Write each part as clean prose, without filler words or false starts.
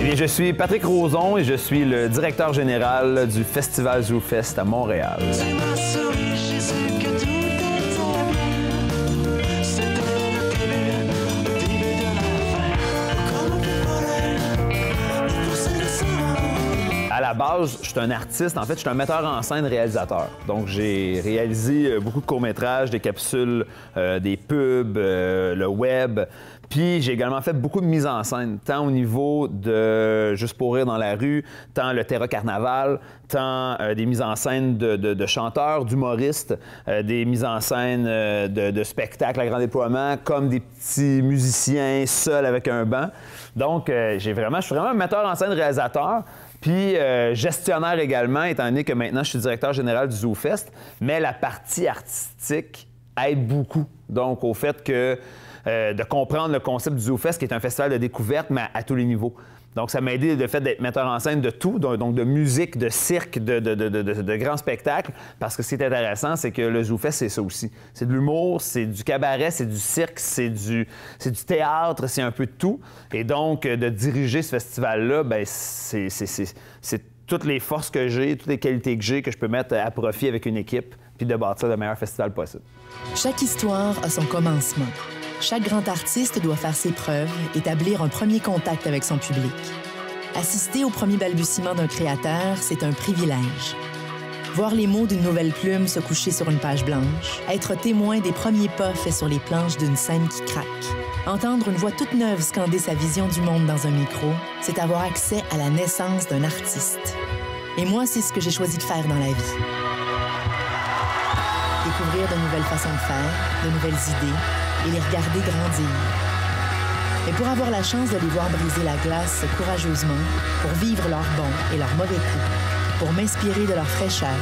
Bien, je suis Patrick Roson et je suis le directeur général du Festival ZooFest à Montréal. À la base, je suis un artiste. En fait, je suis un metteur en scène réalisateur. Donc, j'ai réalisé beaucoup de courts-métrages, des capsules, des pubs, le web. Puis, j'ai également fait beaucoup de mise en scène, tant au niveau de Juste pour rire dans la rue, tant le Terra Carnaval, tant des mises en scène de chanteurs, d'humoristes, des mises en scène de spectacles à grand déploiement, comme des petits musiciens seuls avec un banc. Donc, je suis vraiment un metteur en scène réalisateur. Puis gestionnaire également, étant donné que maintenant je suis directeur général du ZooFest, mais la partie artistique aide beaucoup. Donc au fait que de comprendre le concept du ZooFest, qui est un festival de découverte, mais à tous les niveaux. Donc ça m'a aidé le fait d'être metteur en scène de tout, donc de musique, de cirque, de grands spectacles, parce que ce qui est intéressant, c'est que le ZooFest, c'est ça aussi. C'est de l'humour, c'est du cabaret, c'est du cirque, c'est du théâtre, c'est un peu de tout. Et donc, de diriger ce festival-là, bien, c'est toutes les forces que j'ai, toutes les qualités que j'ai, que je peux mettre à profit avec une équipe, puis de bâtir le meilleur festival possible. Chaque histoire a son commencement. Chaque grand artiste doit faire ses preuves, établir un premier contact avec son public. Assister au premier balbutiement d'un créateur, c'est un privilège. Voir les mots d'une nouvelle plume se coucher sur une page blanche, être témoin des premiers pas faits sur les planches d'une scène qui craque, entendre une voix toute neuve scander sa vision du monde dans un micro, c'est avoir accès à la naissance d'un artiste. Et moi, c'est ce que j'ai choisi de faire dans la vie. Découvrir de nouvelles façons de faire, de nouvelles idées, et les regarder grandir. Mais pour avoir la chance de les voir briser la glace courageusement, pour vivre leurs bons et leurs mauvais coups, pour m'inspirer de leur fraîcheur,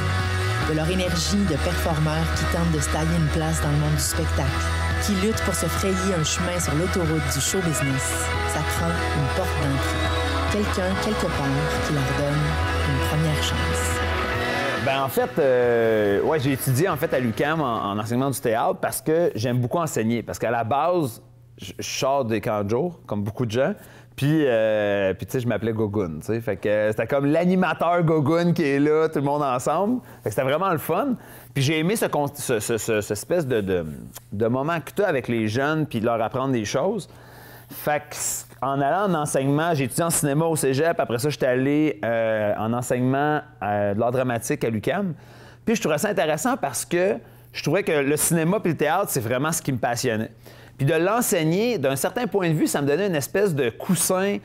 de leur énergie de performeurs qui tentent de se tailler une place dans le monde du spectacle, qui luttent pour se frayer un chemin sur l'autoroute du show business, ça prend une porte d'entrée. Quelqu'un, quelque part, qui leur donne une première chance. Ben en fait, ouais, j'ai étudié en fait à l'UQAM en enseignement du théâtre parce que j'aime beaucoup enseigner. Parce qu'à la base, je sors des camps de jour, comme beaucoup de gens. Puis tu sais, je m'appelais Gogun, tu sais. Fait que c'était comme l'animateur Gogun qui est là, tout le monde ensemble. Fait que c'était vraiment le fun. Puis j'ai aimé ce espèce de moment que tu as avec les jeunes, puis de leur apprendre des choses. Fait qu'en allant en enseignement, j'ai étudié en cinéma au cégep. Après ça, j'étais allé en enseignement de l'art dramatique à l'UQAM. Puis je trouvais ça intéressant parce que je trouvais que le cinéma puis le théâtre, c'est vraiment ce qui me passionnait. Puis de l'enseigner, d'un certain point de vue, ça me donnait une espèce de coussin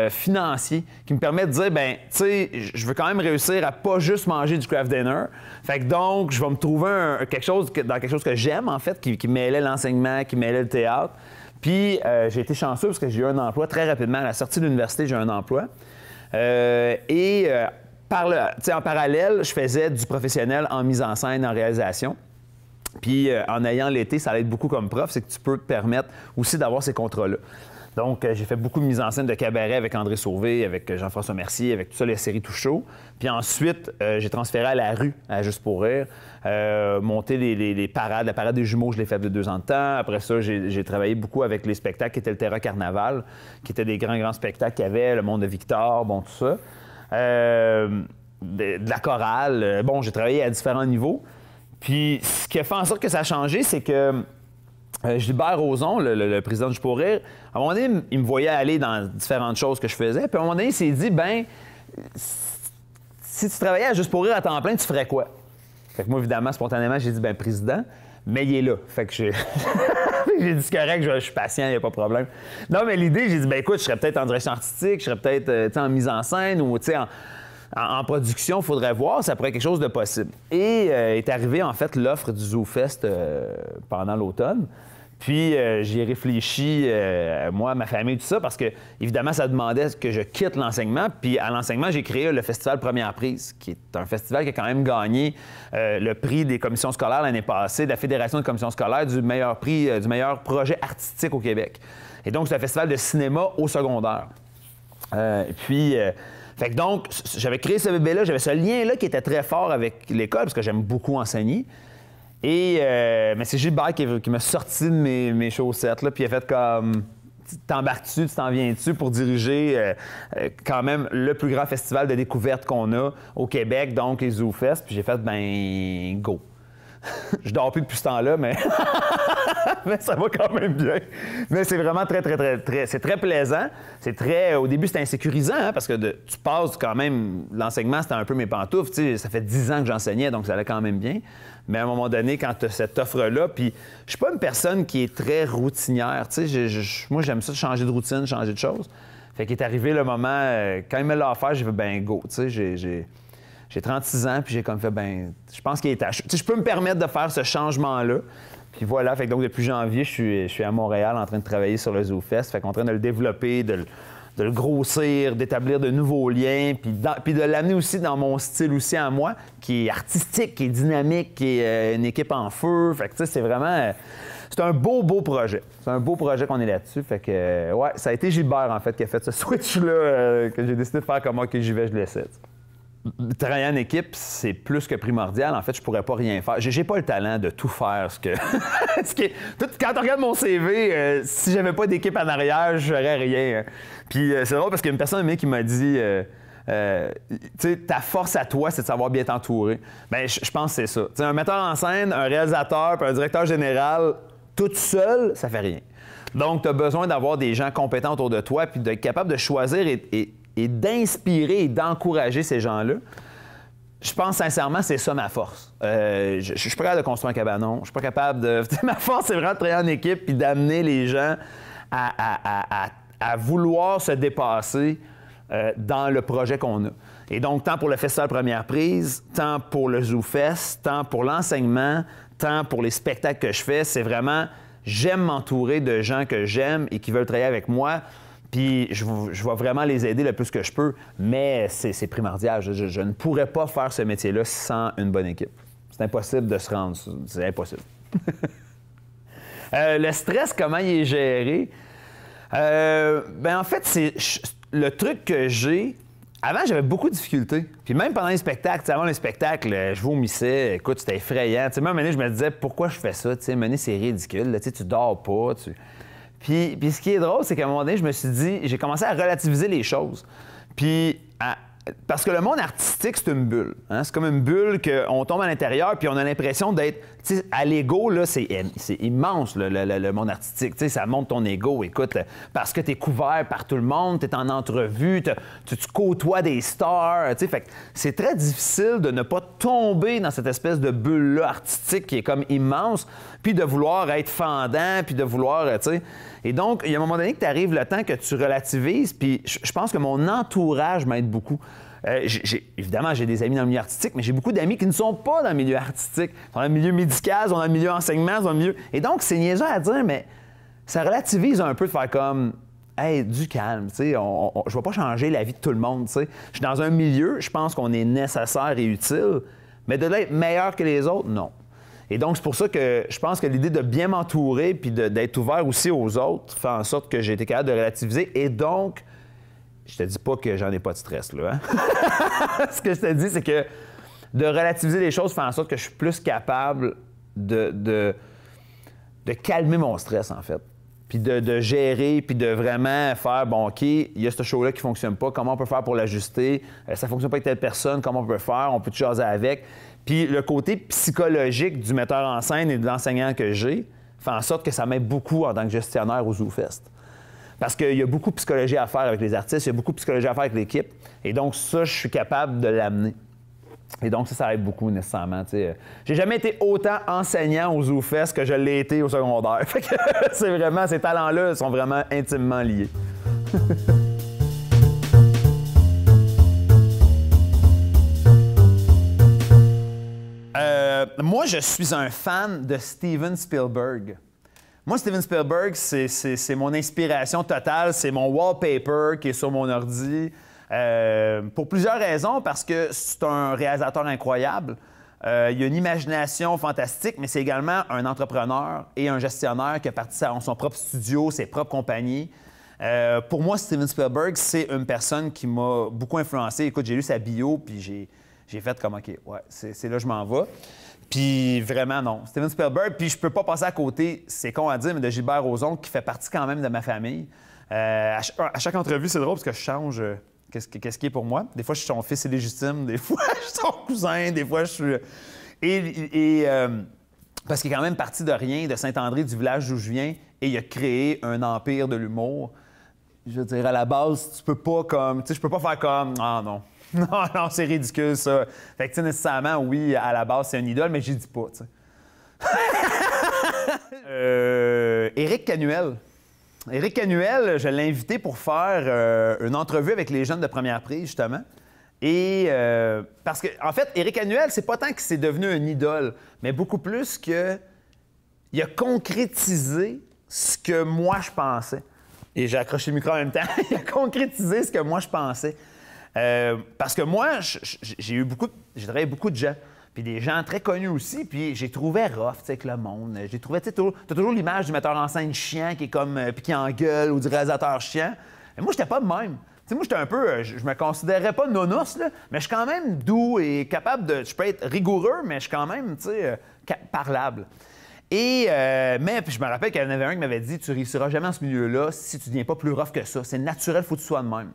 financier qui me permet de dire, ben, tu sais, je veux quand même réussir à pas juste manger du craft dinner. Fait que donc, je vais me trouver quelque chose que j'aime, en fait, qui mêlait l'enseignement, qui mêlait le théâtre. Puis j'ai été chanceux parce que j'ai eu un emploi très rapidement. À la sortie de l'université, j'ai eu un emploi. En parallèle, je faisais du professionnel en mise en scène, en réalisation. Puis en ayant l'été, ça l'aide beaucoup comme prof, c'est que tu peux te permettre aussi d'avoir ces contrats-là. Donc, j'ai fait beaucoup de mise en scène de cabaret avec André Sauvé, avec Jean-François Mercier, avec tout ça, les séries Tout Chaud. Puis ensuite, j'ai transféré à la rue, à Juste pour rire, monter les parades. La parade des jumeaux, je l'ai fait de 2 ans de temps. Après ça, j'ai travaillé beaucoup avec les spectacles qui étaient le Terra Carnaval, qui étaient des grands spectacles qu'il y avait, le Monde de Victor, bon, tout ça. De la chorale. Bon, j'ai travaillé à différents niveaux. Puis, ce qui a fait en sorte que ça a changé, c'est que Gilbert Rozon, le président de Juste pour rire, à un moment donné, il me voyait aller dans différentes choses que je faisais. Puis à un moment donné, il s'est dit, ben, si tu travaillais à Juste pour rire à temps plein, tu ferais quoi? Fait que moi, évidemment, spontanément, j'ai dit, ben, président, mais il est là. Fait que j'ai dit, c'est correct, je suis patient, il n'y a pas de problème. Non, mais l'idée, j'ai dit, ben, écoute, je serais peut-être en direction artistique, je serais peut-être en mise en scène ou, tu sais, en production, il faudrait voir, ça pourrait être quelque chose de possible. Et est arrivée, en fait, l'offre du ZooFest pendant l'automne. Puis, j'y ai réfléchi, moi, ma famille, tout ça, parce que, évidemment, ça demandait que je quitte l'enseignement. Puis, à l'enseignement, j'ai créé le Festival Première Prise, qui est un festival qui a quand même gagné le prix des commissions scolaires l'année passée, de la Fédération des commissions scolaires, du meilleur prix, du meilleur projet artistique au Québec. Et donc, c'est un festival de cinéma au secondaire. Fait que donc, j'avais créé ce bébé-là, j'avais ce lien-là qui était très fort avec l'école, parce que j'aime beaucoup enseigner. Et mais c'est Gilbert qui m'a sorti de mes chaussettes, là, puis il a fait comme... t'embarques dessus, tu t'en viens dessus pour diriger quand même le plus grand festival de découverte qu'on a au Québec, donc les ZooFest. Puis j'ai fait, ben, go. Je dors plus depuis ce temps-là, mais... mais ça va quand même bien. Mais c'est vraiment très, c'est très plaisant. C'est très... Au début, c'était insécurisant, hein, parce que tu passes quand même... L'enseignement, c'était un peu mes pantoufles. Tu sais, ça fait 10 ans que j'enseignais, donc ça allait quand même bien. Mais à un moment donné, quand tu as cette offre-là, puis je suis pas une personne qui est très routinière. Tu sais, moi, j'aime ça changer de routine, changer de choses. Fait qu'il est arrivé le moment... quand il me l'a offert, j'ai fait, ben go. Tu sais, j'ai 36 ans, puis j'ai comme fait, ben, je pense qu'il est à... Tu sais, je peux me permettre de faire ce changement-là. Puis voilà, fait que donc depuis janvier, je suis à Montréal en train de travailler sur le ZooFest. Fait qu'on est en train de le développer, de le grossir, d'établir de nouveaux liens, puis de l'amener aussi dans mon style aussi à moi, qui est artistique, qui est dynamique, qui est une équipe en feu. Fait que tu sais, c'est vraiment... C'est un beau projet. C'est un beau projet qu'on est là-dessus. Fait que, ouais, ça a été Gilbert, en fait, qui a fait ce switch-là, que j'ai décidé de faire comme moi, que j'y vais, je l'essaie. Travailler en équipe, c'est plus que primordial. En fait, je pourrais pas rien faire. J'ai pas le talent de tout faire ce que... Quand tu regardes mon CV, si j'avais pas d'équipe en arrière, je ferais rien. Puis c'est drôle parce qu'il y a une personne qui m'a dit... tu sais, ta force à toi, c'est de savoir bien t'entourer. Bien, je pense que c'est ça. T'sais, un metteur en scène, un réalisateur, puis un directeur général, tout seul, ça fait rien. Donc, tu as besoin d'avoir des gens compétents autour de toi, puis d'être capable de choisir et d'inspirer et d'encourager ces gens-là. Je pense sincèrement, c'est ça ma force. Je suis pas capable de construire un cabanon. Je suis pas capable de... Ma force, c'est vraiment de travailler en équipe puis d'amener les gens à vouloir se dépasser dans le projet qu'on a. Et donc, tant pour le Festival Première Prise, tant pour le ZooFest, tant pour l'enseignement, tant pour les spectacles que je fais, c'est vraiment... J'aime m'entourer de gens que j'aime et qui veulent travailler avec moi. Puis je vais vraiment les aider le plus que je peux, mais c'est primordial. Je ne pourrais pas faire ce métier-là sans une bonne équipe. C'est impossible de se rendre. C'est impossible. Le stress, comment il est géré? Ben en fait, c'est le truc que j'ai... Avant, j'avais beaucoup de difficultés. Puis même pendant les spectacles, avant les spectacles, je vomissais. Écoute, c'était effrayant. T'sais, même à un moment donné, je me disais, pourquoi je fais ça? À un moment donné, c'est ridicule. Là, tu dors pas. Puis ce qui est drôle, c'est qu'à un moment donné, je me suis dit, j'ai commencé à relativiser les choses. Puis, parce que le monde artistique, c'est une bulle. Hein? C'est comme une bulle qu'on tombe à l'intérieur, puis on a l'impression d'être... Tu sais, à l'ego, là, c'est immense, le monde artistique. Tu sais, ça monte ton ego, écoute, parce que tu es couvert par tout le monde, tu es en entrevue, tu côtoies des stars. Tu sais, fait que c'est très difficile de ne pas tomber dans cette espèce de bulle-là artistique qui est comme immense, puis de vouloir être fendant, puis de vouloir, tu sais... Et donc, il y a un moment donné que tu arrives le temps que tu relativises, puis je pense que mon entourage m'aide beaucoup. Évidemment, j'ai des amis dans le milieu artistique, mais j'ai beaucoup d'amis qui ne sont pas dans le milieu artistique. Ils sont dans le milieu médical, ils sont dans le milieu enseignement, ils sont dans le milieu... Et donc, c'est niaiseux à dire, mais ça relativise un peu de faire comme... Hey, du calme, tu sais, je ne vais pas changer la vie de tout le monde, tu sais. Je suis dans un milieu, je pense qu'on est nécessaire et utile, mais de l'être meilleur que les autres, non. Et donc, c'est pour ça que je pense que l'idée de bien m'entourer puis d'être ouvert aussi aux autres fait en sorte que j'ai été capable de relativiser. Et donc, je te dis pas que j'en ai pas de stress, là. Hein? Ce que je te dis, c'est que de relativiser les choses fait en sorte que je suis plus capable de calmer mon stress, en fait. Puis de gérer, puis de vraiment faire, bon, OK, il y a ce show-là qui ne fonctionne pas, comment on peut faire pour l'ajuster? Ça ne fonctionne pas avec telle personne, comment on peut faire? On peut te jaser avec. Puis le côté psychologique du metteur en scène et de l'enseignant que j'ai fait en sorte que ça m'aide beaucoup en tant que gestionnaire au ZooFest. Parce qu'il y a beaucoup de psychologie à faire avec les artistes, il y a beaucoup de psychologie à faire avec l'équipe. Et donc ça, je suis capable de l'amener. Et donc ça aide beaucoup nécessairement. T'sais. J'ai jamais été autant enseignant au ZooFest que je l'ai été au secondaire. Fait que c'est vraiment, ces talents-là sont vraiment intimement liés. Moi, je suis un fan de Steven Spielberg. Moi, Steven Spielberg, c'est mon inspiration totale. C'est mon wallpaper qui est sur mon ordi. Pour plusieurs raisons, parce que c'est un réalisateur incroyable. Il a une imagination fantastique, mais c'est également un entrepreneur et un gestionnaire qui a parti son propre studio, ses propres compagnies. Pour moi, Steven Spielberg, c'est une personne qui m'a beaucoup influencé. Écoute, j'ai lu sa bio, puis j'ai fait comme, OK, ouais, c'est là que je m'en vais. Puis vraiment, non. Steven Spielberg, puis je peux pas passer à côté, c'est con à dire, mais de Gilbert Rozon, qui fait partie quand même de ma famille. À chaque entrevue, c'est drôle parce que je change qu'est-ce qui est pour moi. Des fois, je suis son fils illégitime, des fois, je suis son cousin, des fois, je suis... Parce qu'il est quand même parti de rien, de Saint-André, du village d'où je viens, et il a créé un empire de l'humour. Je veux dire, à la base, tu peux pas comme... Tu sais, je peux pas faire comme... Ah non. Non, c'est ridicule, ça. Fait que, tu sais, nécessairement, oui, à la base, c'est un idole, mais j'y dis pas, tu sais. Éric Canuel. Éric Canuel, je l'ai invité pour faire une entrevue avec les jeunes de Première Prise, justement. Et parce que, en fait, Éric Canuel, c'est pas tant que c'est devenu un idole, mais beaucoup plus que il a concrétisé ce que moi je pensais. Et j'ai accroché le micro en même temps. Il a concrétisé ce que moi je pensais. Parce que moi, j'ai travaillé beaucoup de gens, puis des gens très connus aussi, puis j'ai trouvé rough, tu sais, avec le monde. J'ai trouvé, tu sais, t'as toujours l'image du metteur en scène chiant qui est comme, puis qui engueule, ou du réalisateur chiant. Mais moi, j'étais pas de même. Tu sais, moi, j'étais un peu, je me considérais pas nonos, là, mais je suis quand même doux et capable de, je peux être rigoureux, mais je suis quand même, tu sais, parlable. Mais puis je me rappelle qu'il y en avait un qui m'avait dit, tu réussiras jamais dans ce milieu-là si tu deviens pas plus rough que ça. C'est naturel, faut que tu sois de même.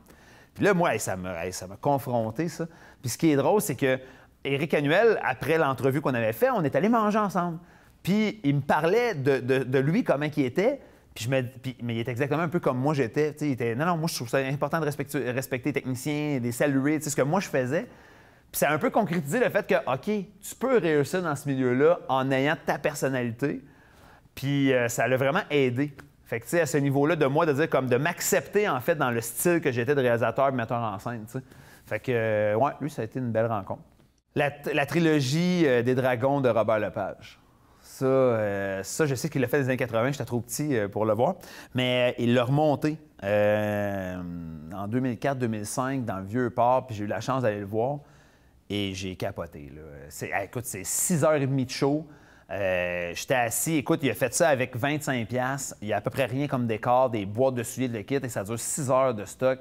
Puis là, moi, ça m'a confronté, ça. Puis ce qui est drôle, c'est que Éric Canuel, après l'entrevue qu'on avait fait, on est allés manger ensemble. Puis il me parlait de lui, comment il était. Mais il était exactement un peu comme moi j'étais. Il était, non, moi, je trouve ça important de respecter les techniciens, de saluer, ce que moi, je faisais. Puis ça a un peu concrétisé le fait que, OK, tu peux réussir dans ce milieu-là en ayant ta personnalité. Puis ça l'a vraiment aidé. Fait que, tu sais, à ce niveau-là, de moi, de dire comme de m'accepter, en fait, dans le style que j'étais de réalisateur et metteur en scène, tu sais. Fait que, ouais, lui, ça a été une belle rencontre. La trilogie des Dragons de Robert Lepage. Ça, je sais qu'il l'a fait dans les années 80, j'étais trop petit pour le voir. Mais il l'a remonté en 2004-2005 dans le Vieux-Port, puis j'ai eu la chance d'aller le voir. Et j'ai capoté, là. Écoute, c'est 6h30 de show. J'étais assis. Écoute, il a fait ça avec 25$. Il y a à peu près rien comme décor, des boîtes de souliers de le kit, et ça dure 6 heures de stock.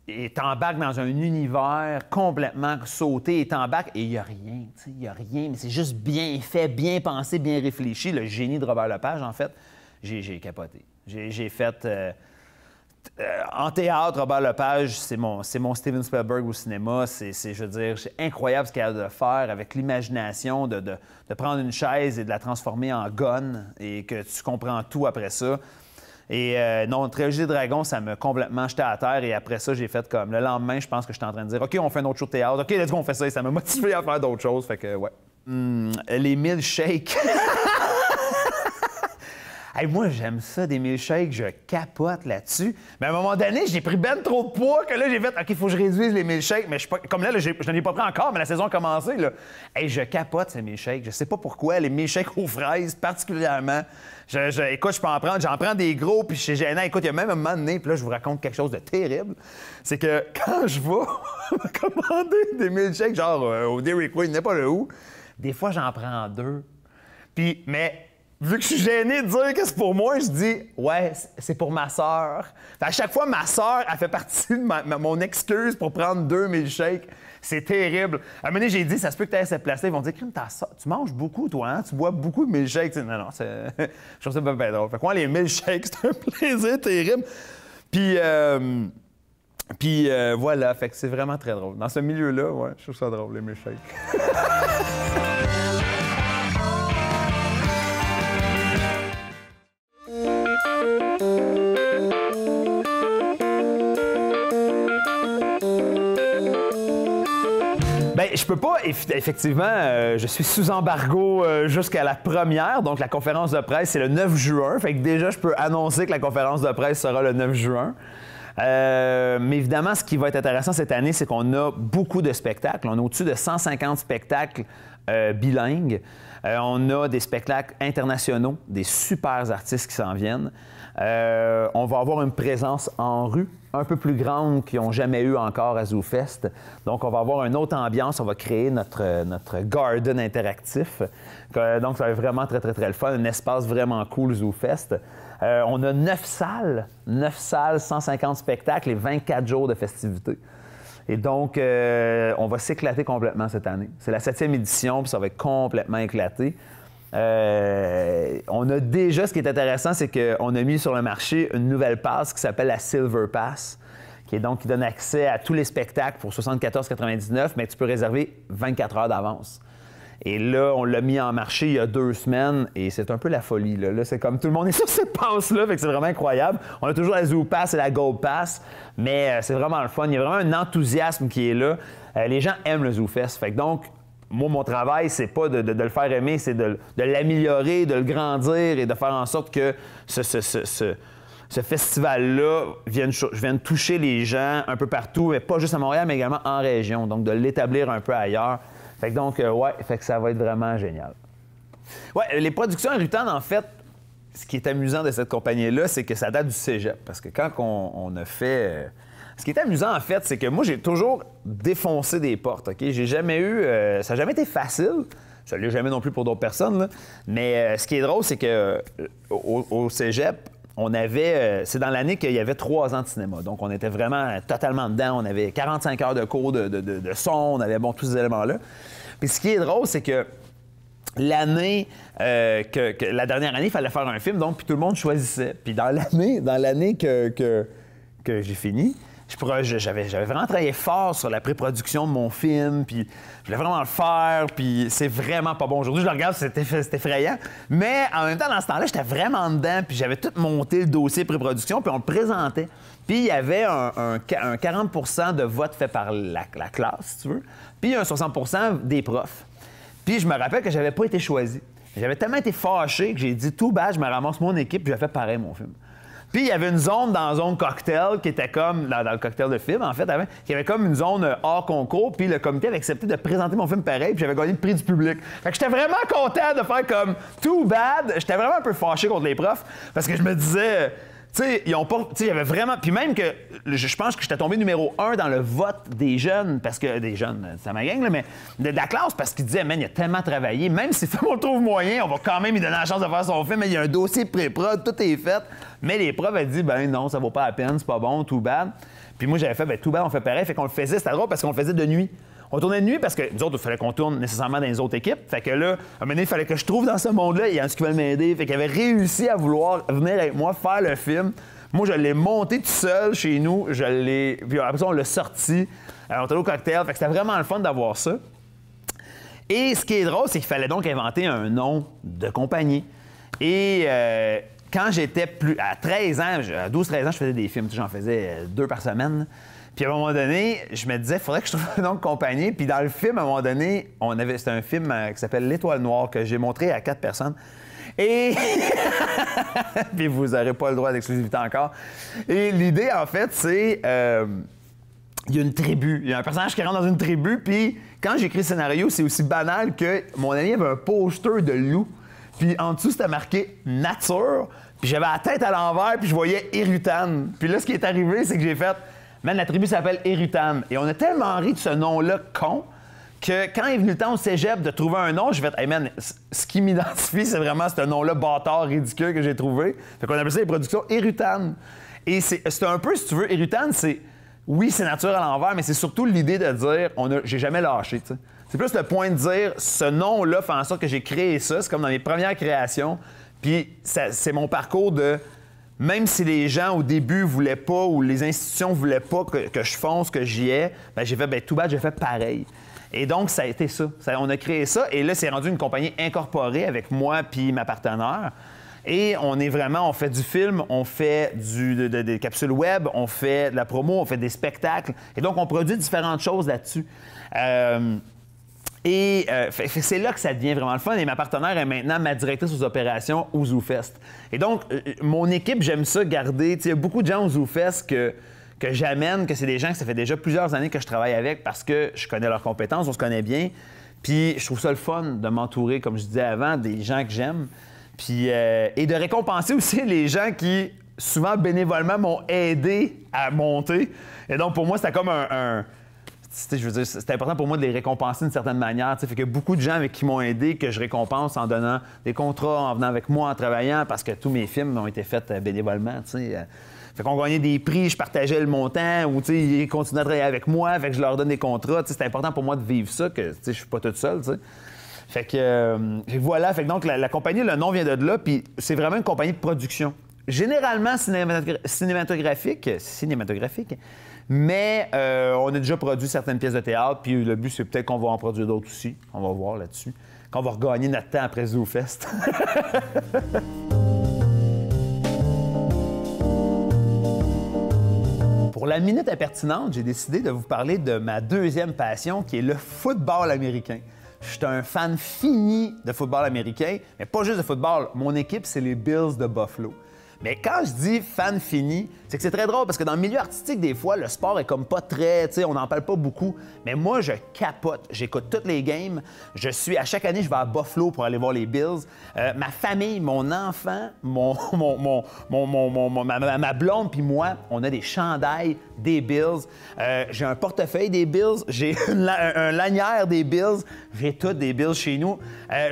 Et t'embarques dans un univers complètement sauté, et t'embarques, et il n'y a rien, tu sais, il n'y a rien, mais c'est juste bien fait, bien pensé, bien réfléchi. Le génie de Robert Lepage, en fait, j'ai capoté. J'ai fait... en théâtre, Robert Lepage, c'est mon Steven Spielberg au cinéma. Je veux dire, c'est incroyable ce qu'il a de faire avec l'imagination de prendre une chaise et de la transformer en gun et que tu comprends tout après ça. Et non, Trilogie des Dragons, ça m'a complètement jeté à terre. Et après ça, j'ai fait comme... Le lendemain, je pense que j'étais en train de dire « OK, on fait un autre show de théâtre. OK, let's go, on fait ça. » Et ça m'a motivé à faire d'autres choses. Fait que, ouais. Les milkshakes. Hey, moi, j'aime ça, des milkshakes, je capote là-dessus. Mais à un moment donné, j'ai pris ben trop de poids que là, j'ai fait OK, il faut que je réduise les milkshakes. Mais je suis pas... Comme là, je n'en ai pas pris encore, mais la saison a commencé. Là. Hey, je capote ces milkshakes. Je sais pas pourquoi. Les milkshakes aux fraises, particulièrement. Écoute, j'en prends des gros, puis c'est gênant. Écoute, il y a même un moment donné, puis là, je vous raconte quelque chose de terrible. C'est que quand je vais commander des milkshakes, genre au Dairy Queen, n'importe où, des fois, j'en prends 2. Puis, mais... Vu que je suis gêné de dire que c'est pour moi, je dis « Ouais, c'est pour ma sœur. » À chaque fois, ma sœur, elle fait partie de mon excuse pour prendre 2 milkshakes. C'est terrible. À un moment donné, j'ai dit « Ça se peut que tu ailles se placer. » Ils vont dire « Crime, ta sœur, tu manges beaucoup, toi, hein? Tu bois beaucoup de milkshakes. » Non, je trouve ça pas drôle. Fait que moi, les milkshakes, c'est un plaisir terrible. Puis voilà, fait que c'est vraiment très drôle. Dans ce milieu-là, ouais, je trouve ça drôle, les milkshakes. Bien, je peux pas, effectivement, je suis sous embargo jusqu'à la première, donc la conférence de presse, c'est le 9 juin, fait que déjà, je peux annoncer que la conférence de presse sera le 9 juin. Mais évidemment, ce qui va être intéressant cette année, c'est qu'on a beaucoup de spectacles. On a au-dessus de 150 spectacles bilingues. On a des spectacles internationaux, des super artistes qui s'en viennent. On va avoir une présence en rue un peu plus grande qu'ils n'ont jamais eu encore à ZooFest. Donc, on va avoir une autre ambiance. On va créer notre garden interactif. Donc, ça va être vraiment très, très, très le fun. Un espace vraiment cool, ZooFest. On a 9 salles, 150 spectacles et 24 jours de festivités. Et donc, on va s'éclater complètement cette année. C'est la 7e édition, puis ça va être complètement éclaté. On a déjà, ce qui est intéressant, c'est qu'on a mis sur le marché une nouvelle passe qui s'appelle la Silver Pass, qui donne accès à tous les spectacles pour 74,99, mais tu peux réserver 24 heures d'avance. Et là, on l'a mis en marché il y a 2 semaines et c'est un peu la folie. Là, c'est comme tout le monde est sur cette passe-là, fait que c'est vraiment incroyable. On a toujours la Zoo Pass et la Gold Pass, mais c'est vraiment le fun. Il y a vraiment un enthousiasme qui est là. Les gens aiment le Zoo Fest. Fait que donc, moi, mon travail, c'est pas de le faire aimer, c'est de l'améliorer, de le grandir et de faire en sorte que ce festival-là vienne toucher les gens un peu partout, mais pas juste à Montréal, mais également en région. Donc, de l'établir un peu ailleurs. Fait que donc, fait que ça va être vraiment génial. Ouais, les productions Erutan, en fait, ce qui est amusant de cette compagnie-là, c'est que ça date du cégep. Parce que quand on a fait... Ce qui est amusant, en fait, c'est que moi, j'ai toujours défoncé des portes, OK? J'ai jamais eu... ça n'a jamais été facile. Ça ne l'est jamais non plus pour d'autres personnes, là. Mais ce qui est drôle, c'est que au cégep, on avait... c'est dans l'année qu'il y avait 3 ans de cinéma. Donc, on était vraiment totalement dedans. On avait 45 heures de cours de son. On avait, tous ces éléments-là. Puis ce qui est drôle, c'est que l'année... la dernière année, il fallait faire un film, donc, puis tout le monde choisissait. Puis dans l'année que j'ai fini... J'avais vraiment travaillé fort sur la pré-production de mon film, puis je voulais vraiment le faire, puis c'est vraiment pas bon. Aujourd'hui, je le regarde, c'est effrayant. Mais en même temps, dans ce temps-là, j'étais vraiment dedans, puis j'avais tout monté le dossier pré-production, puis on le présentait. Puis il y avait un 40 % de vote fait par la classe, si tu veux, puis un 60 % des profs. Puis je me rappelle que j'avais pas été choisi. J'avais tellement été fâché que j'ai dit tout bas, je me ramasse mon équipe, puis j'ai fait pareil mon film. Puis il y avait une zone dans la zone cocktail qui était comme, dans le cocktail de film, en fait, qui avait comme une zone hors concours, puis le comité avait accepté de présenter mon film pareil, puis j'avais gagné le prix du public. Fait que j'étais vraiment content de faire comme too bad. J'étais vraiment un peu fâché contre les profs, parce que je me disais... Tu sais, ils ont pas. Tu sais, il y avait vraiment. Puis même que je pense que j'étais tombé numéro 1 dans le vote des jeunes, parce que. Des jeunes, c'est ma gang, là, mais de la classe, parce qu'ils disaient, man, il a tellement travaillé. Même si on le trouve moyen, on va quand même lui donner la chance de faire son film. Mais il y a un dossier pré-prod, tout est fait. Mais les profs avaient dit, ben non, ça vaut pas la peine, c'est pas bon, too bad. Puis moi, j'avais fait, ben too bad, on fait pareil. Fait qu'on le faisait, c'était drôle parce qu'on le faisait de nuit. On tournait de nuit parce que nous autres, il fallait qu'on tourne nécessairement dans les autres équipes. Fait que là, à un moment donné, il fallait que je trouve dans ce monde-là, il y en a qui veulent m'aider. Fait qu'ils avaient réussi à vouloir venir avec moi faire le film. Moi, je l'ai monté tout seul chez nous. Puis après ça, on l'a sorti. On était au cocktail. Fait que c'était vraiment le fun d'avoir ça. Et ce qui est drôle, c'est qu'il fallait donc inventer un nom de compagnie. Et quand j'étais à 13 ans, à 12-13 ans, je faisais des films. J'en faisais 2 par semaine. Puis à un moment donné, je me disais, il faudrait que je trouve un nom de compagnie. Puis dans le film, à un moment donné, c'était un film qui s'appelle L'Étoile Noire, que j'ai montré à 4 personnes. Et puis vous n'aurez pas le droit d'exclusivité encore. Et l'idée, en fait, c'est... il y a une tribu. Il y a un personnage qui rentre dans une tribu, puis quand j'écris le scénario, c'est aussi banal que mon ami avait un poster de loup, puis en dessous, c'était marqué « Nature », puis j'avais la tête à l'envers, puis je voyais « Erutan ». Puis là, ce qui est arrivé, c'est que j'ai fait « Man, la tribu s'appelle Erutan ». Et on a tellement ri de ce nom-là con que quand est venu le temps au cégep de trouver un nom, j'ai fait « Hey man, ce qui m'identifie, c'est vraiment ce nom-là bâtard, ridicule que j'ai trouvé. » Fait qu'on appelle ça les productions Erutan. Et c'est un peu, si tu veux, Erutan, c'est... Oui, c'est nature à l'envers, mais c'est surtout l'idée de dire j'ai jamais lâché, tu sais. C'est plus le point de dire ce nom-là fait en sorte que j'ai créé ça. C'est comme dans mes premières créations. Puis c'est mon parcours de... Même si les gens, au début, voulaient pas ou les institutions voulaient pas que je fonce, que j'y ai, ben j'ai fait, tout bad, j'ai fait pareil. Et donc, ça a été ça. On a créé ça. Et là, c'est rendu une compagnie incorporée avec moi puis ma partenaire. Et on fait du film, on fait des capsules web, on fait de la promo, on fait des spectacles. Et donc, on produit différentes choses là-dessus. C'est là que ça devient vraiment le fun. Et ma partenaire est maintenant ma directrice aux opérations au ZooFest. Et donc, mon équipe, j'aime ça garder. Il y a beaucoup de gens au ZooFest que j'amène, que c'est des gens que ça fait déjà plusieurs années que je travaille avec parce que je connais leurs compétences, on se connaît bien. Puis je trouve ça le fun de m'entourer, comme je disais avant, des gens que j'aime. Puis, et de récompenser aussi les gens qui, souvent bénévolement, m'ont aidé à monter. Et donc, pour moi, c'était comme je veux dire, c'était important pour moi de les récompenser d'une certaine manière. Fait que beaucoup de gens avec qui m'ont aidé, que je récompense en donnant des contrats, en venant avec moi, en travaillant, parce que tous mes films ont été faits bénévolement. Fait qu'on gagnait des prix, je partageais le montant, ou ils continuaient à travailler avec moi, fait que je leur donne des contrats. C'est important pour moi de vivre ça, que je suis pas toute seule. T'sais. Fait que voilà, fait que donc la compagnie, le nom vient de là, puis c'est vraiment une compagnie de production. Généralement cinématographique, mais on a déjà produit certaines pièces de théâtre, puis le but, c'est peut-être qu'on va en produire d'autres aussi. On va voir là-dessus. Qu'on va regagner notre temps après ZooFest. Pour la minute impertinente, j'ai décidé de vous parler de ma deuxième passion, qui est le football américain. Je suis un fan fini de football américain, mais pas juste de football. Mon équipe, c'est les Bills de Buffalo. Mais quand je dis fan fini, c'est que c'est très drôle parce que dans le milieu artistique, des fois, le sport est comme pas très, tu sais, on n'en parle pas beaucoup. Mais moi, je capote. J'écoute toutes les games. À chaque année, je vais à Buffalo pour aller voir les Bills. Ma famille, mon enfant, ma blonde puis moi, on a des chandails des Bills. J'ai un portefeuille des Bills. J'ai un lanière des Bills. J'ai toutes des Bills chez nous.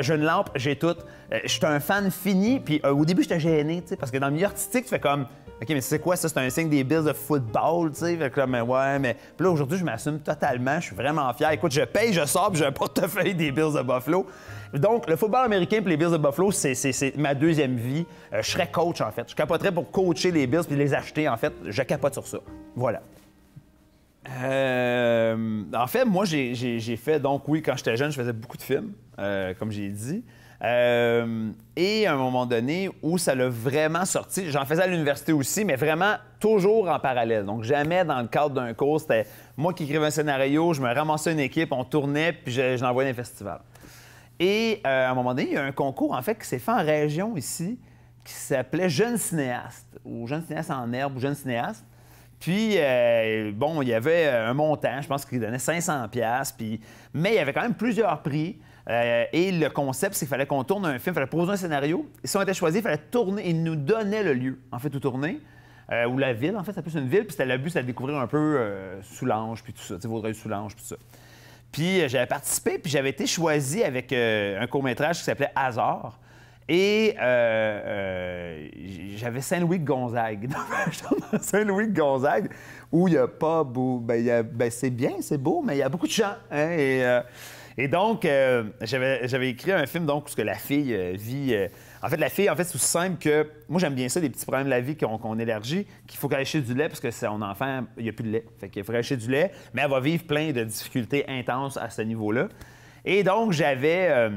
J'ai une lampe, j'ai toutes. Je suis un fan fini, puis au début, j'étais gêné, tu sais, parce que dans le milieu artistique, tu fais comme, OK, mais c'est quoi ça? C'est un signe des Bills de football, tu sais? Fait que là, mais ouais, mais. Puis là, aujourd'hui, je m'assume totalement, je suis vraiment fier. Écoute, je paye, je sors, puis j'ai un portefeuille des Bills de Buffalo. Donc, le football américain puis les Bills de Buffalo, c'est ma deuxième vie. Je serais coach, en fait. Je capoterais pour coacher les Bills puis les acheter, en fait. Je capote sur ça. Voilà. En fait, moi, j'ai fait, donc oui, quand j'étais jeune, je faisais beaucoup de films, comme j'ai dit. Et à un moment donné où ça l'a vraiment sorti, j'en faisais à l'université aussi, mais vraiment toujours en parallèle. Donc jamais dans le cadre d'un cours, c'était moi qui écrivais un scénario, je me ramassais une équipe, on tournait, puis je l'envoyais dans un festival. Et à un moment donné, il y a un concours en fait qui s'est fait en région ici, qui s'appelait Jeune cinéaste, ou Jeune cinéaste en herbe, ou Jeune cinéaste. Puis, bon, il y avait un montant, je pense qu'il donnait 500$, mais il y avait quand même plusieurs prix. Et le concept, c'est qu'il fallait qu'on tourne un film, il fallait poser un scénario. Et si on était choisi, il fallait tourner. Il nous donnait le lieu, en fait, où tourner. Ou la ville, en fait, c'est plus une ville. Puis le but, c'était de découvrir un peu Soulanges, puis tout ça, tu sais, Vaudreuil-Soulanges, puis tout ça. Puis j'avais participé, puis j'avais été choisi avec un court-métrage qui s'appelait Hasard. Et j'avais Saint-Louis-Gonzague. Saint-Louis-Gonzague, où il n'y a pas beau. C'est bien, c'est beau, mais il y a beaucoup de gens. Hein, et donc, j'avais écrit un film donc, où la fille vit. En fait, la fille, c'est aussi simple que. Moi, j'aime bien ça, des petits problèmes de la vie qu'on élargit, qu'il faut qu'elle achète du lait parce que son enfant, il n'y a plus de lait. Fait qu'il faut qu'elle achète du lait, mais elle va vivre plein de difficultés intenses à ce niveau-là. Et donc, j'avais.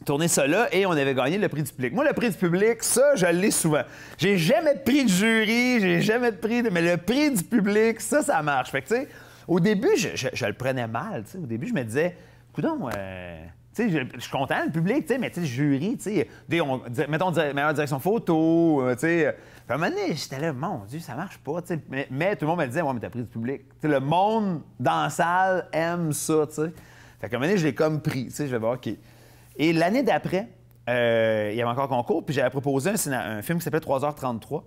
Tourné ça là et on avait gagné le prix du public. Moi, le prix du public, ça, je l'ai souvent. J'ai jamais de prix de jury, j'ai jamais de prix de... Mais le prix du public, ça marche. Fait que, tu sais, au début, je le prenais mal, tu sais. Au début, je me disais, coudonc, tu sais, je suis content, le public, tu sais, mais tu sais, le jury, tu sais, mettons, meilleure direction photo, tu sais. À un moment donné, j'étais là, mon Dieu, ça marche pas, tu sais. Mais tout le monde me disait, ouais, mais t'as pris du public. Tu sais, le monde dans la salle aime ça, tu sais. Fait qu'à un moment donné, je l'ai comme pris, tu sais, je vais voir, OK. Et l'année d'après, il y avait encore concours, puis j'avais proposé un film qui s'appelait 3h33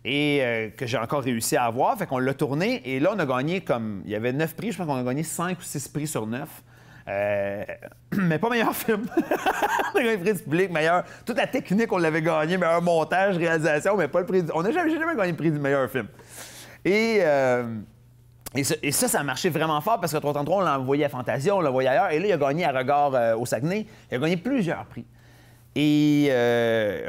et que j'ai encore réussi à avoir. Fait qu'on l'a tourné et là, on a gagné comme... Il y avait 9 prix, je pense qu'on a gagné 5 ou 6 prix sur 9. Mais pas meilleur film. On a gagné le prix du public, meilleur... Toute la technique, on l'avait gagné, meilleur montage, réalisation, mais pas le prix du... J'ai jamais gagné le prix du meilleur film. Et ça a marché vraiment fort parce que 333, on l'a envoyé à Fantasia, on l'a envoyé ailleurs. Et là, il a gagné à Regard au Saguenay. Il a gagné plusieurs prix. Et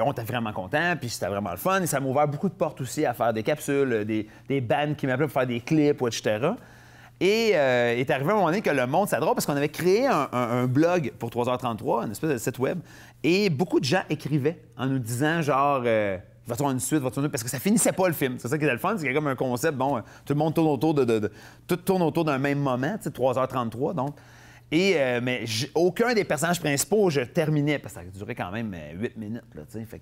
on était vraiment contents, puis c'était vraiment le fun. Et ça m'a ouvert beaucoup de portes aussi à faire des capsules, des bands qui m'appelaient pour faire des clips, etc. Et est arrivé un moment donné que le monde, c'est drôle parce qu'on avait créé un blog pour 3h33, une espèce de site web. Et beaucoup de gens écrivaient en nous disant genre... va-t-on avoir une suite, va-t-on une... Parce que ça finissait pas le film. C'est ça qui était le fun, c'est qu'il y a comme un concept, bon, tout le monde tourne autour tout tourne autour d'un même moment, tu sais, 3h33, donc. Et, mais aucun des personnages principaux, je terminais, parce que ça durait quand même 8 minutes, là, tu sais, fait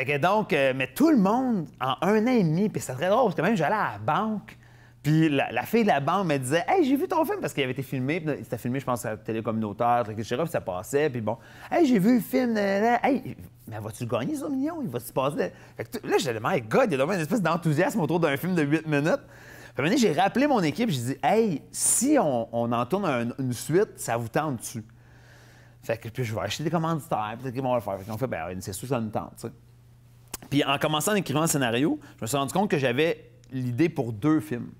que donc, mais tout le monde, en 1 an et demi, puis c'était très drôle, parce que même j'allais à la banque, puis la fille de la banque me disait « Hey, j'ai vu ton film! » Parce qu'il avait été filmé, puis c'était filmé, je pense, à la télé communautaire, etc., puis ça passait, puis bon. « Hey, j'ai vu le film, hey, mais vas-tu gagner ce million? Il va-tu se passer? » Fait que là, j'étais « My God, il y a vraiment une espèce d'enthousiasme autour d'un film de 8 minutes. » Puis à un moment donné, j'ai rappelé mon équipe, j'ai dit « Hey, si on en tourne une suite, ça vous tente dessus? » Fait que puis je vais acheter des commanditaires, peut-être qu'ils vont le faire. Fait qu'on fait « Ben, c'est sûr que ça nous tente, tu sais. » Puis en commençant à écrire un scénario, je me suis rendu compte que j'avais l'idée pour 2 films.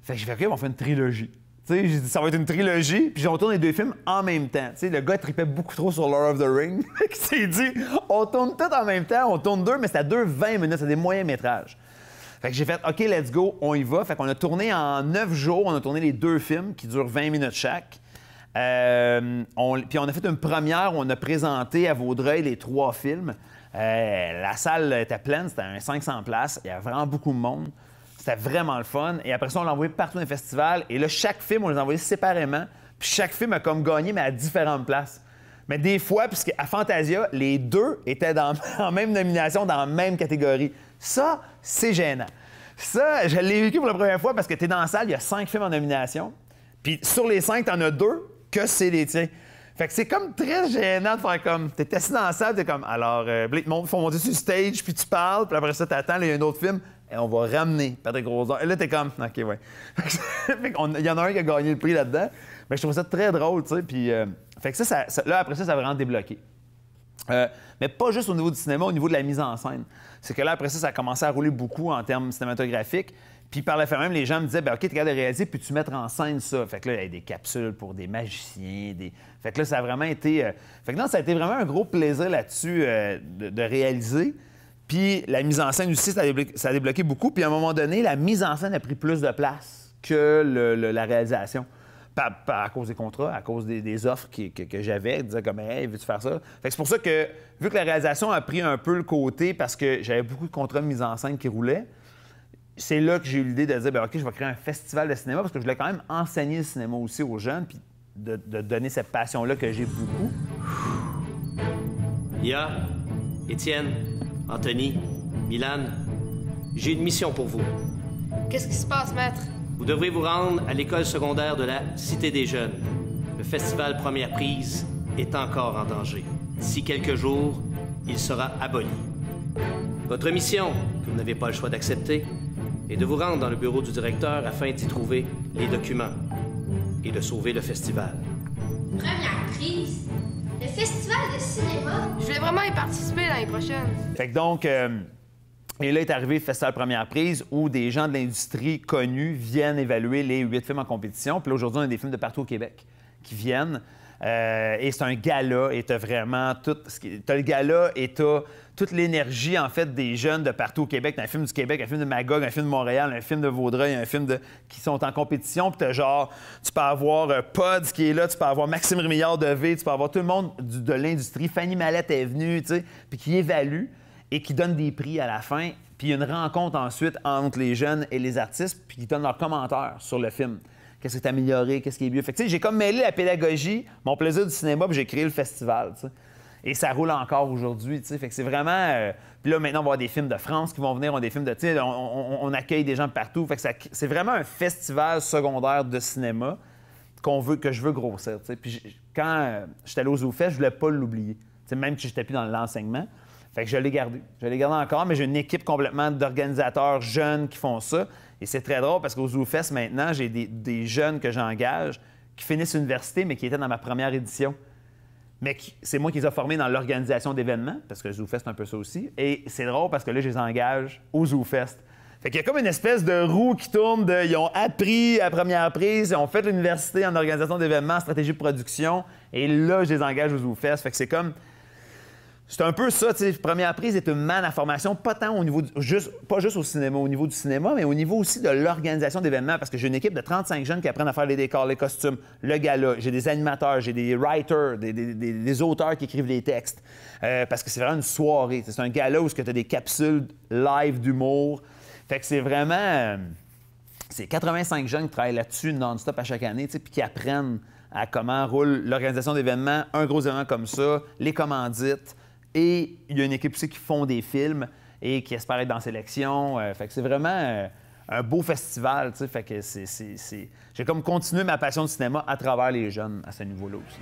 Fait que j'ai fait, OK, on fait une trilogie. Tu sais, j'ai dit, ça va être une trilogie, puis on tourne les 2 films en même temps. Tu sais, le gars tripait beaucoup trop sur Lord of the Rings. Fait qu'il s'est dit, on tourne tout en même temps, on tourne 2, mais c'est à 20 minutes, c'est des moyens métrages. Fait que j'ai fait, OK, let's go, on y va. Fait qu'on a tourné en 9 jours, on a tourné les 2 films qui durent 20 minutes chaque. Puis on a fait une première où on a présenté à Vaudreuil les 3 films. La salle était pleine, c'était un 500 places, il y avait vraiment beaucoup de monde. C'était vraiment le fun. Et après ça, on l'a envoyé partout dans les festivals. Et là, chaque film, on les a envoyés séparément. Puis chaque film a comme gagné, mais à différentes places. Mais des fois, puisqu'à Fantasia, les 2 étaient en même nomination, dans la même catégorie. Ça, c'est gênant. Ça, je l'ai vécu pour la première fois parce que tu es dans la salle, il y a 5 films en nomination. Puis sur les 5, tu en as 2 que c'est les tiens. Fait que c'est comme très gênant de faire comme... T'es assis dans la salle, t'es comme... Alors, ils font monter sur le stage, puis tu parles, puis après ça, t'attends, là, il y a un autre film, et on va ramener Patrick Rosan. Et là, t'es comme... OK, ouais. Fait il y en a un qui a gagné le prix là-dedans. Mais je trouve ça très drôle, tu sais, puis... Fait que là, après ça a vraiment débloqué. Mais pas juste au niveau du cinéma, au niveau de la mise en scène. C'est que là, après ça a commencé à rouler beaucoup en termes cinématographiques. Puis par le fait même, les gens me disaient, ben OK, t'es capable de réaliser, puis tu mettre en scène ça. Fait que là, il y a des capsules pour des magiciens. Fait que là, ça a vraiment été... Fait que non, ça a été vraiment un gros plaisir là-dessus de réaliser. Puis la mise en scène aussi, ça a débloqué beaucoup. Puis à un moment donné, la mise en scène a pris plus de place que la réalisation. Pas à cause des contrats, à cause des offres que j'avais. Ils disaient comme, hey, veux-tu faire ça? Fait que c'est pour ça que, vu que la réalisation a pris un peu le côté, parce que j'avais beaucoup de contrats de mise en scène qui roulaient, c'est là que j'ai eu l'idée de dire, bien, OK, je vais créer un festival de cinéma parce que je voulais quand même enseigner le cinéma aussi aux jeunes puis de donner cette passion-là que j'ai beaucoup. Lia, Étienne, Anthony, Milan, j'ai une mission pour vous. Qu'est-ce qui se passe, maître? Vous devrez vous rendre à l'école secondaire de la Cité des Jeunes. Le festival Première Prise est encore en danger. D'ici quelques jours, il sera aboli. Votre mission, que vous n'avez pas le choix d'accepter, et de vous rendre dans le bureau du directeur afin d'y trouver les documents et de sauver le festival. Première prise? Le festival de cinéma? Je vais vraiment y participer l'année prochaine. Fait que donc, et là est arrivé le Festival Première Prise où des gens de l'industrie connus viennent évaluer les 8 films en compétition. Puis là, aujourd'hui, on a des films de partout au Québec qui viennent. Et c'est un gala et t'as vraiment tout... T'as le gala et t'as toute l'énergie, en fait, des jeunes de partout au Québec. T'as un film du Québec, un film de Magog, un film de Montréal, un film de Vaudreuil, un film qui sont en compétition. Puis t'as genre... Tu peux avoir Pods qui est là, tu peux avoir Maxime Rémillard de V, tu peux avoir tout le monde de l'industrie. Fanny Mallette est venue, tu sais, puis qui évalue et qui donne des prix à la fin. Puis il y a une rencontre ensuite entre les jeunes et les artistes, puis qui donnent leurs commentaires sur le film. Qu'est-ce qui est amélioré, qu'est-ce qui est mieux. Fait que, tu sais, j'ai comme mêlé la pédagogie, mon plaisir du cinéma, puis j'ai créé le festival, tu sais. Et ça roule encore aujourd'hui, tu sais. Fait que c'est vraiment... Puis là, maintenant, on va avoir des films de France qui vont venir, on a des films de... Tu sais, on accueille des gens de partout. Fait que c'est vraiment un festival secondaire de cinéma que je veux grossir, tu sais. Puis quand j'étais allé au ZooFest, je voulais pas l'oublier. Tu sais, même que j'étais plus dans l'enseignement. Fait que je l'ai gardé. Je l'ai gardé encore, mais j'ai une équipe complètement d'organisateurs jeunes qui font ça. Et c'est très drôle parce qu'au ZooFest, maintenant, j'ai des jeunes que j'engage qui finissent l'université, mais qui étaient dans ma première édition. Mais c'est moi qui les ai formés dans l'organisation d'événements, parce que le ZooFest, c'est un peu ça aussi. Et c'est drôle parce que là, je les engage au ZooFest. Fait qu'il y a comme une espèce de roue qui tourne ils ont appris à Première Prise, ils ont fait l'université en organisation d'événements, en stratégie de production, et là, je les engage au ZooFest. Fait que c'est comme... C'est un peu ça, tu sais. Première Prise est une manne à formation, pas tant au niveau pas juste au cinéma, au niveau du cinéma, mais au niveau aussi de l'organisation d'événements, parce que j'ai une équipe de 35 jeunes qui apprennent à faire les décors, les costumes, le gala. J'ai des animateurs, j'ai des writers, des auteurs qui écrivent les textes, parce que c'est vraiment une soirée. C'est un gala où tu as des capsules live d'humour. Fait que c'est vraiment... c'est 85 jeunes qui travaillent là-dessus non-stop à chaque année, tu sais, puis qui apprennent à comment roule l'organisation d'événements, un gros événement comme ça, les commandites. Et il y a une équipe aussi qui font des films et qui espèrent être dans sélection. Fait que c'est vraiment un beau festival, tu sais. Fait que j'ai comme continué ma passion de cinéma à travers les jeunes à ce niveau-là aussi.